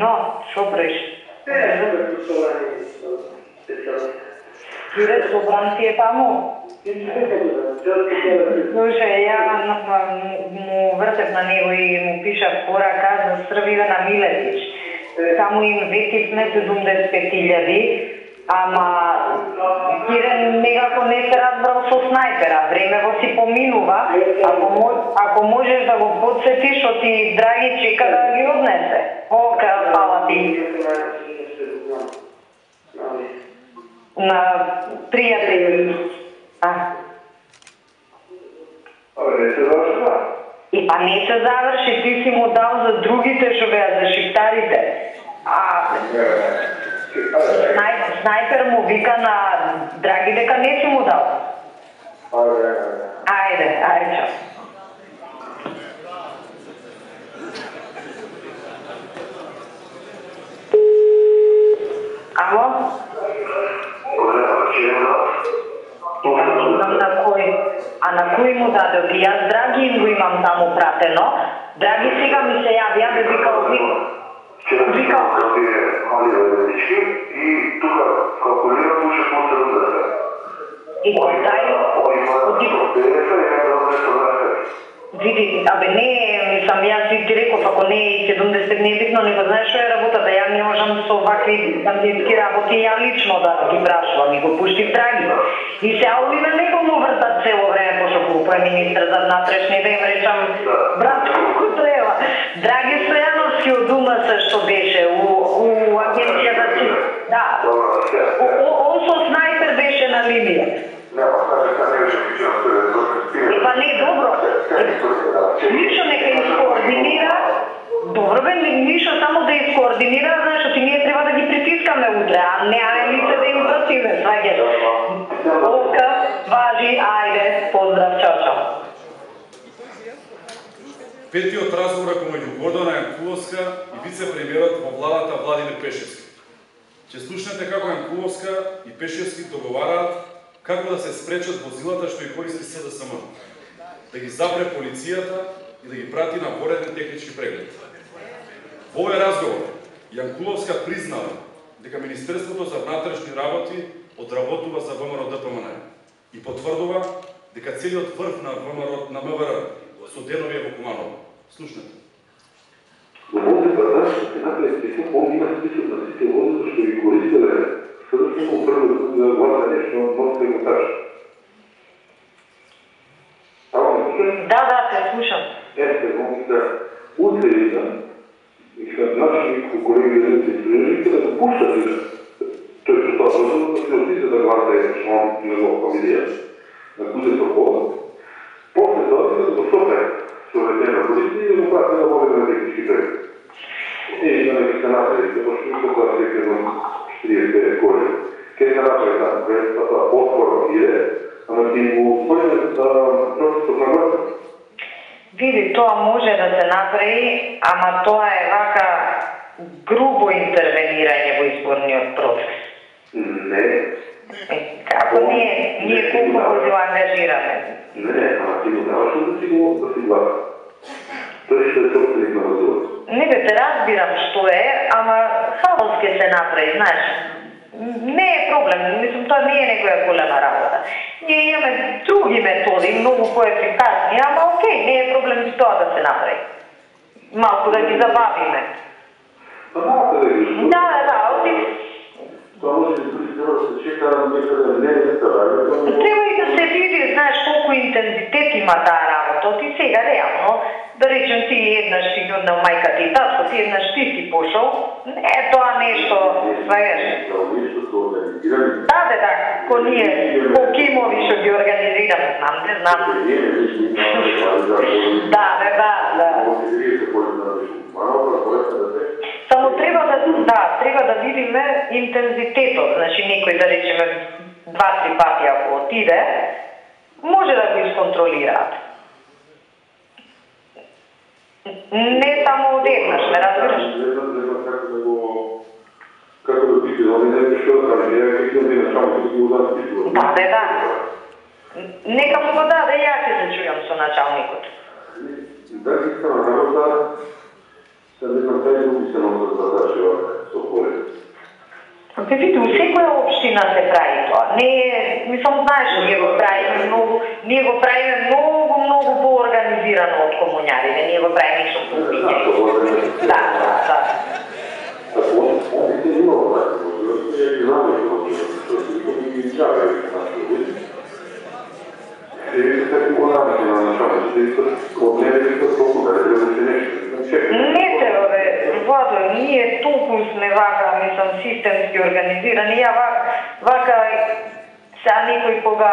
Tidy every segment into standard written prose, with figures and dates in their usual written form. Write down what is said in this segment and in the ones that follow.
No, шо правиш? Кире, собран ти е таму? Слушай, ја му вртев на него и му пишав порака за Срвиве на Милетич. Само им ветивме 75.000, ама Кире некако не се разбрал со снайпера. Времево си поминува, ако можеш да го подсетиш, што ти Драги чека да ги однесе. Ока, фала ти. На пријатели. Не се заврши, И па не се заврши, ти си му дал за другите што беа, за шиптарите. Снайпер му вика на Драги дека не си му дал. Ајде, чао. Ало? На кој? А на кој му дадел? Јас Драги им го имам таму пратено. Драги сега ми се јавија, бе викал. И тука калкулира туше по 70. И дај... Види, абе не, мислам, јас ти реков, ако не е 70 не е битно, него знаеш што е работата, ја не можам со овакви бандитски работи, ја лично да ги прашувам и го пуштив Драги. И се овие него му вртат цело време, пошто глупо е министр за внатрешни, да им речам, брат, колку треба. Драги Стојановски од УМС што беше, у агенцијата си, да, он со снайпер беше на линија. Епа не, добро. Ништо нека искоординира. Добро бе, ништо само да искоординира, знаеш, што ти ние треба да ги притискаме утре, а не лице да им вратиме, сваѓаш. Ока, важи, ајде, поздрав, чао. Петиот разговор помеѓу Гордана Јанкуловска и вице-премиерот во владата Владимир Пешевски. Ќе слушнете како Јанкуловска и Пешевски договараат како да се спречат возилата што ги користи СДСМ, да ги запре полицијата и да ги прати на пореден технички преглед. Во овој разговор Јанкуловска признала дека Министерството за внатрешни работи одработува за ВМРО ДПМН и потврдува дека целиот врв на МВР со денови во Куманово. Слушнете. Овој паташ се направи список, он има список на сите возила што ги користеле СДСМ прво на гласање што носи монтаж. Да, те слушам. Ете, да утре идам и наши колеги да да го пуштат тој што тоа возило, да се отиде да гласа што он него фамилија, на кузе со пола. После тоа да го сопре со редена полиција и да го прати на воден на технички преглед. И на нека се направи, пошто никој кога се кај 49 години. Ке се направи така, тоа отворно иде, ама ти го спојаме процесот на гласа. Види, тоа може да се направи, ама тоа е вака грубо интервенирање во изборниот процес. Не. Како ние колку го ангажираме? Не, ама ти го даваш да си гласа. Тој што е собственик на возилото. Не бе, те разбирам што е, ама хаос ке се направи, знаеш. Не е проблем, мислам, тоа не е некоја голема работа. Ние имаме други методи, многу поефикасни, ама окей, не е проблем тоа да се направи. Малку да ги забавиме. Да, оти... Тоа може да се чека некаде не Треба и да се види, знаеш, колку интензитет има таа работа. Ти сега реално, да речем ти еднаш си однел мајка ти и татко, ти еднаш ти си пошол, не е тоа нешто, свајаш. Да, ко ние, ко Кимови што ги организираме, знам. Да. Само треба да видиме интензитетот, значи некој да речеме 2-3 пати ако отиде, може да го исконтролираат. Не само одеднаш, ме разбираш? Како да пише, не што да кажи, ја ќе началник да ги удам. Да. Нека му го даде, ја ќе се чујам со началникот. Да, искам работа, Sad ne znam, kaj drugi se može zadačeva sa okolje. Видите, у секоја општина се прави тоа. Не, мислам, знаеш, ние го правиме многу поорганизирано од комуњарите. Ние го правиме што повеќе. Да. Oni se imalo tako, ja ih znam što mi izjavaju našu ljudi. I vi ste tako ponavljati na načalju, ste isto od nedelika toliko da je bilo se nešto. Не треба, бе, Владо, ние толку сме вака, мислам, системски организирани. Ја вака сега некој кога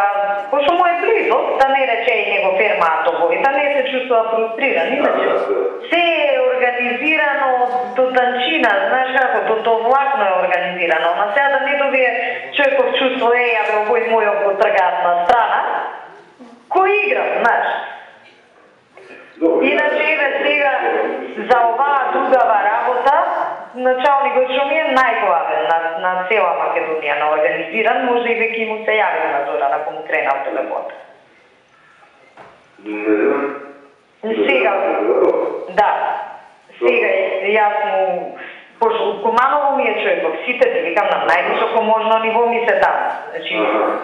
што му е близо, да не рече и него ферматово, и да не се чувствува фрустриран. Иначе, се е организирано до танчина, знаеш како, до влакно е организирано. Ама сега да не добие човеков чувство, ја бе, овој мојот го тргаат на страна, кој игра, знаеш? Иначе, еве сега, за оваа другава работа, началникот што ми е најглавен на цела Македонија на организиран, може и веќе му се јавил на Зора, ако му кренал телефон. Сега, да, сега јас му, пошто Куманово ми е човеков, сите ти викам на највисоко можно ниво ми се дам. Значи,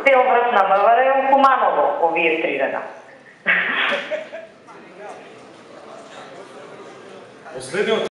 цел врв на МВР е у Куманово, овие 3 дена. Последниот